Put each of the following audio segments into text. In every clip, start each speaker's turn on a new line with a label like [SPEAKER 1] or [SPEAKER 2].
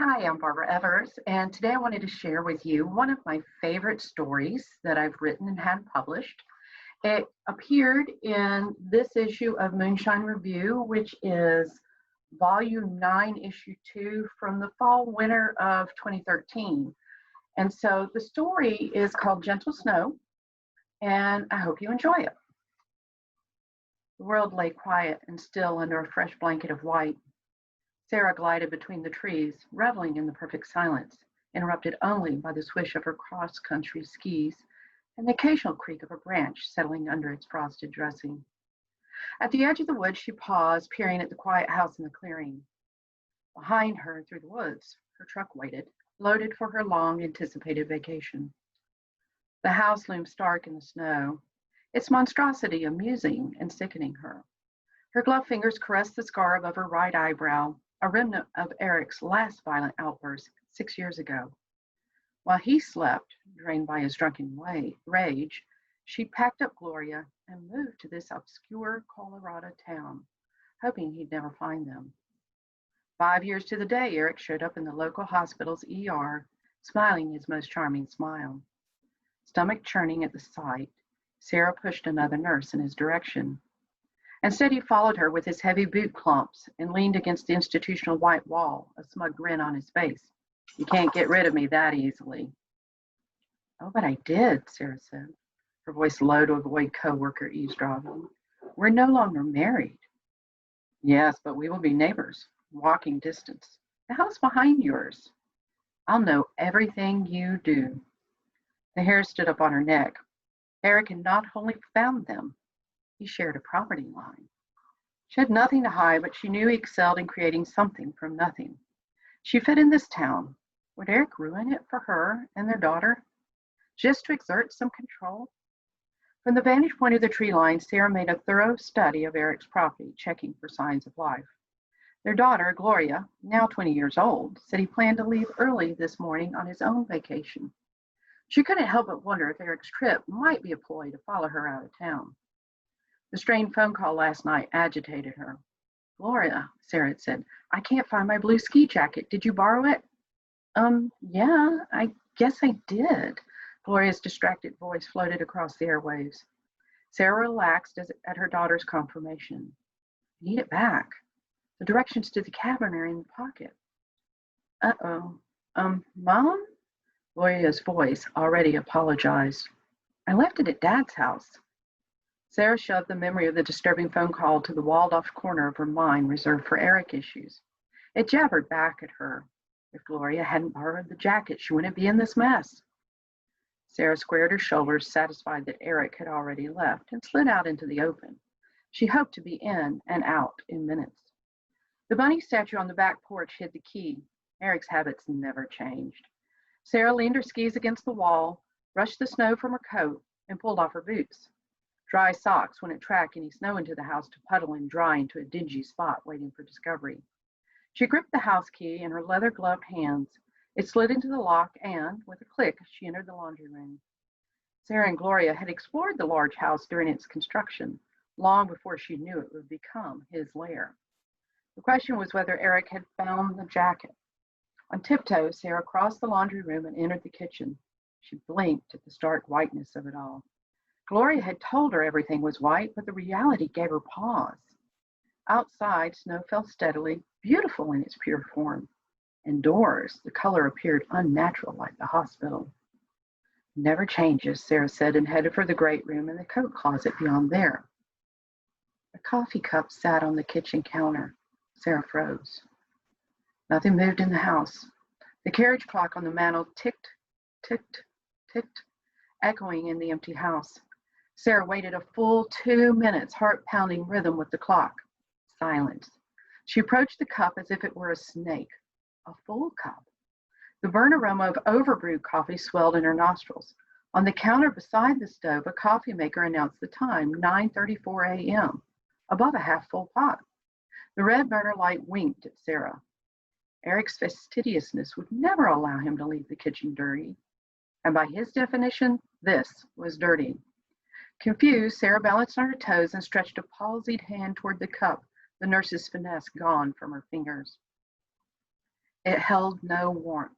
[SPEAKER 1] Hi, I'm Barbara Evers, and today I wanted to share with you one of my favorite stories that I've written and had published. It appeared in this issue of moonShine Review, which is volume 9, issue 2 from the fall winter of 2013. And so the story is called Gentle Snow, and I hope you enjoy it. The world lay quiet and still under a fresh blanket of white. Sarah glided between the trees, reveling in the perfect silence, interrupted only by the swish of her cross-country skis and the occasional creak of a branch settling under its frosted dressing. At the edge of the woods, she paused, peering at the quiet house in the clearing. Behind her, through the woods, her truck waited, loaded for her long-anticipated vacation. The house loomed stark in the snow, its monstrosity amusing and sickening her. Her gloved fingers caressed the scar above her right eyebrow, a remnant of Eric's last violent outburst 6 years ago. While he slept, drained by his drunken rage, she packed up Gloria and moved to this obscure Colorado town, hoping he'd never find them. 5 years to the day, Eric showed up in the local hospital's ER, smiling his most charming smile. Stomach churning at the sight, Sarah pushed another nurse in his direction. Instead, he followed her with his heavy boot clumps and leaned against the institutional white wall, a smug grin on his face. "You can't get rid of me that easily." "Oh, but I did," Sarah said, her voice low to avoid co-worker eavesdropping. "We're no longer married." "Yes, but we will be neighbors, walking distance. The house behind yours. I'll know everything you do." The hair stood up on her neck. Eric had not wholly found them. He shared a property line. She had nothing to hide, but she knew he excelled in creating something from nothing. She fit in this town. Would Eric ruin it for her and their daughter, just to exert some control? From the vantage point of the tree line, Sarah made a thorough study of Eric's property, checking for signs of life. Their daughter, Gloria, now 20 years old, said he planned to leave early this morning on his own vacation. She couldn't help but wonder if Eric's trip might be a ploy to follow her out of town. The strained phone call last night agitated her. "Gloria," Sarah had said, "I can't find my blue ski jacket. Did you borrow it?" Yeah, I guess I did." Gloria's distracted voice floated across the airwaves. Sarah relaxed at her daughter's confirmation. "I need it back. The directions to the cabin are in the pocket." "Uh-oh. Mom?" Gloria's voice already apologized. "I left it at Dad's house." Sarah shoved the memory of the disturbing phone call to the walled-off corner of her mind reserved for Eric issues. It jabbered back at her. If Gloria hadn't borrowed the jacket, she wouldn't be in this mess. Sarah squared her shoulders, satisfied that Eric had already left, and slid out into the open. She hoped to be in and out in minutes. The bunny statue on the back porch hid the key. Eric's habits never changed. Sarah leaned her skis against the wall, brushed the snow from her coat, and pulled off her boots. Dry socks wouldn't track any snow into the house to puddle and dry into a dingy spot waiting for discovery. She gripped the house key in her leather-gloved hands. It slid into the lock and, with a click, she entered the laundry room. Sarah and Gloria had explored the large house during its construction, long before she knew it would become his lair. The question was whether Eric had found the jacket. On tiptoe, Sarah crossed the laundry room and entered the kitchen. She blinked at the stark whiteness of it all. Gloria had told her everything was white, but the reality gave her pause. Outside, snow fell steadily, beautiful in its pure form. Indoors, the color appeared unnatural, like the hospital. "Never changes," Sarah said, and headed for the great room and the coat closet beyond there. A coffee cup sat on the kitchen counter. Sarah froze. Nothing moved in the house. The carriage clock on the mantel ticked, ticked, ticked, echoing in the empty house. Sarah waited a full 2 minutes, heart-pounding rhythm with the clock. Silence. She approached the cup as if it were a snake. A full cup. The burnt aroma of overbrewed coffee swelled in her nostrils. On the counter beside the stove, a coffee maker announced the time, 9:34 a.m., above a half-full pot. The red burner light winked at Sarah. Eric's fastidiousness would never allow him to leave the kitchen dirty. And by his definition, this was dirty. Confused, Sarah balanced on her toes and stretched a palsied hand toward the cup, the nurse's finesse gone from her fingers. It held no warmth.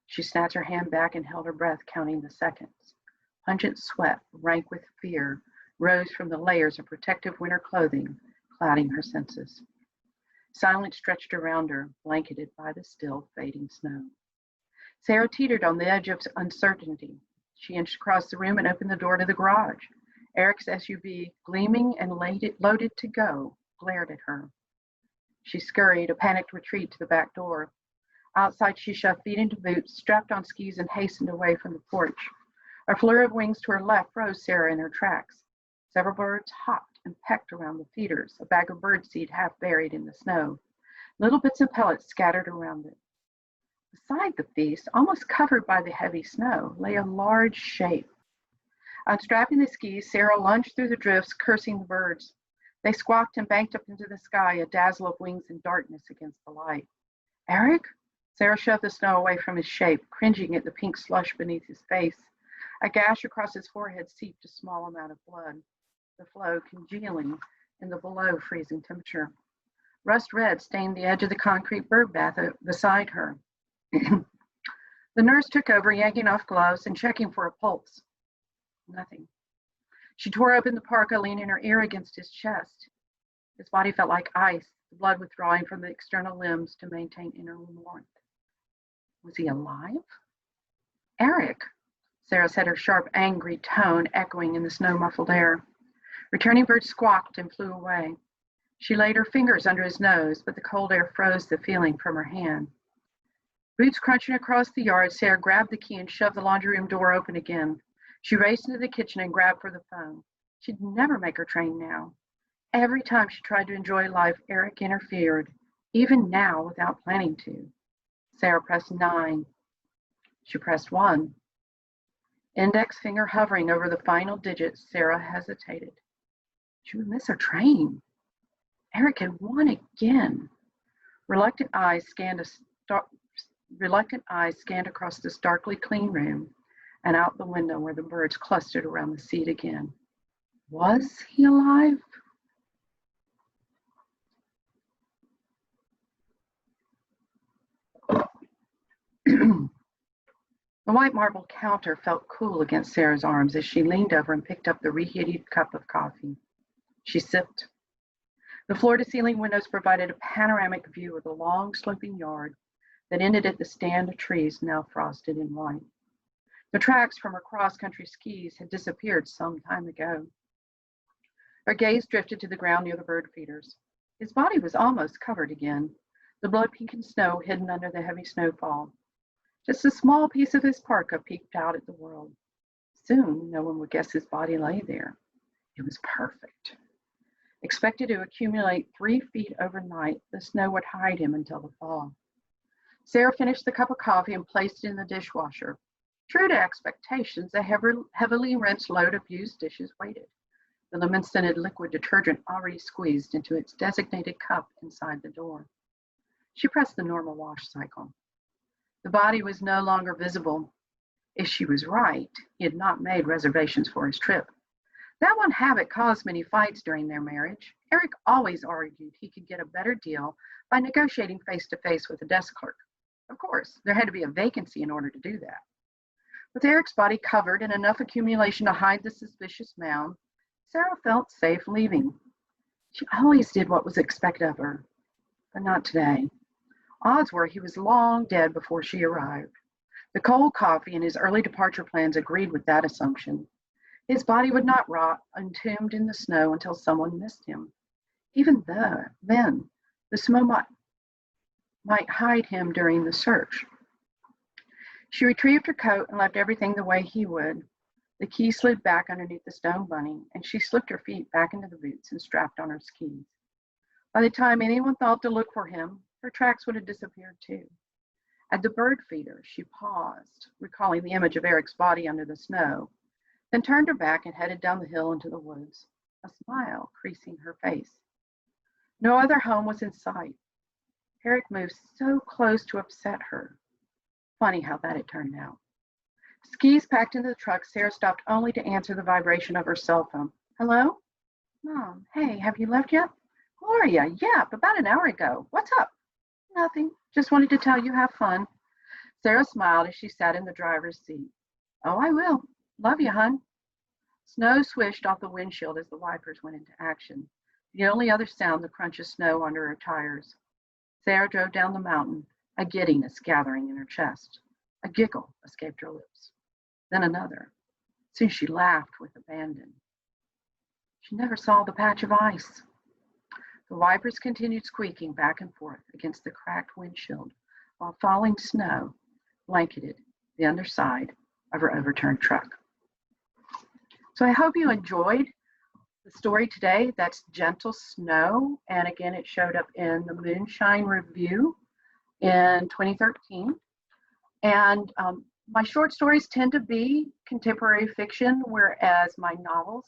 [SPEAKER 1] She snatched her hand back and held her breath, counting the seconds. Pungent sweat, rank with fear, rose from the layers of protective winter clothing, clouding her senses. Silence stretched around her, blanketed by the still fading snow. Sarah teetered on the edge of uncertainty. She inched across the room and opened the door to the garage. Eric's SUV, gleaming and loaded to go, glared at her. She scurried, a panicked retreat to the back door. Outside, she shoved feet into boots, strapped on skis, and hastened away from the porch. A flurry of wings to her left froze Sarah in her tracks. Several birds hopped and pecked around the feeders, a bag of birdseed half buried in the snow. Little bits of pellets scattered around it. Beside the feast, almost covered by the heavy snow, lay a large shape. Unstrapping the skis, Sarah lunged through the drifts, cursing the birds. They squawked and banked up into the sky, a dazzle of wings and darkness against the light. Eric? Sarah shoved the snow away from his shape, cringing at the pink slush beneath his face. A gash across his forehead seeped a small amount of blood, the flow congealing in the below freezing temperature. Rust red stained the edge of the concrete bird bath beside her. The nurse took over, yanking off gloves and checking for a pulse. Nothing. She tore open the parka, leaning her ear against his chest. His body felt like ice, the blood withdrawing from the external limbs to maintain inner warmth. Was he alive? Eric, Sarah said, her sharp, angry tone echoing in the snow-muffled air. Returning birds squawked and flew away. She laid her fingers under his nose, but the cold air froze the feeling from her hand. Boots crunching across the yard, Sarah grabbed the key and shoved the laundry room door open again. She raced into the kitchen and grabbed for the phone. She'd never make her train now. Every time she tried to enjoy life, Eric interfered, even now without planning to. Sarah pressed 9. She pressed 1. Index finger hovering over the final digit, Sarah hesitated. She would miss her train. Eric had won again. Reluctant eyes scanned across this darkly clean room and out the window where the birds clustered around the seat again. Was he alive? The white marble counter felt cool against Sarah's arms as she leaned over and picked up the reheated cup of coffee. She sipped. The floor-to-ceiling windows provided a panoramic view of the long, sloping yard that ended at the stand of trees now frosted in white. The tracks from her cross-country skis had disappeared some time ago. Her gaze drifted to the ground near the bird feeders. His body was almost covered again, the blood-pink snow hidden under the heavy snowfall. Just a small piece of his parka peeked out at the world. Soon, no one would guess his body lay there. It was perfect. Expected to accumulate 3 feet overnight, the snow would hide him until the fall. Sarah finished the cup of coffee and placed it in the dishwasher. True to expectations, a heavily rinsed load of used dishes waited, the lemon-scented liquid detergent already squeezed into its designated cup inside the door. She pressed the normal wash cycle. The body was no longer visible. If she was right, he had not made reservations for his trip. That one habit caused many fights during their marriage. Eric always argued he could get a better deal by negotiating face-to-face with a desk clerk. Of course, there had to be a vacancy in order to do that. With Eric's body covered and enough accumulation to hide the suspicious mound, Sarah felt safe leaving. She always did what was expected of her, but not today. Odds were he was long dead before she arrived. The cold coffee and his early departure plans agreed with that assumption. His body would not rot, entombed in the snow until someone missed him. Even then, the snow might hide him during the search. She retrieved her coat and left everything the way he would. The key slid back underneath the stone bunny, and she slipped her feet back into the boots and strapped on her skis. By the time anyone thought to look for him, her tracks would have disappeared too. At the bird feeder, she paused, recalling the image of Eric's body under the snow, then turned her back and headed down the hill into the woods, a smile creasing her face. No other home was in sight. Eric moved so close to upset her. Funny how that had turned out. Skis packed into the truck, Sarah stopped only to answer the vibration of her cell phone. Hello? Mom, hey, have you left yet? Gloria, yeah, about an hour ago. What's up? Nothing. Just wanted to tell you have fun. Sarah smiled as she sat in the driver's seat. Oh, I will. Love you, hun. Snow swished off the windshield as the wipers went into action. The only other sound the crunch of snow under her tires. Sarah drove down the mountain, a giddiness gathering in her chest. A giggle escaped her lips. Then another. Soon she laughed with abandon. She never saw the patch of ice. The wipers continued squeaking back and forth against the cracked windshield while falling snow blanketed the underside of her overturned truck. So I hope you enjoyed the story today. That's Gentle Snow. And again, it showed up in the moonShine Review in 2013. And my short stories tend to be contemporary fiction, whereas my novels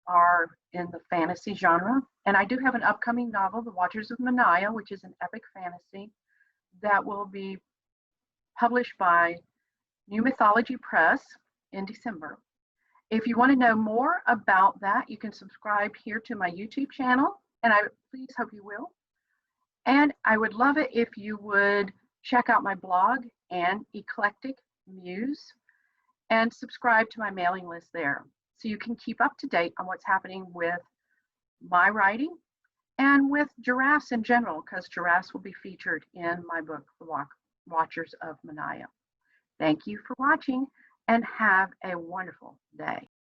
[SPEAKER 1] are in the fantasy genre. And I do have an upcoming novel, The Watchers of Manaya, which is an epic fantasy that will be published by New Mythology Press in December. If you want to know more about that, you can subscribe here to my YouTube channel, and I please hope you will. And I would love it if you would check out my blog and Eclectic Muse and subscribe to my mailing list there so you can keep up to date on what's happening with my writing and with giraffes in general, because giraffes will be featured in my book, The Watchers of Manaya. Thank you for watching and have a wonderful day.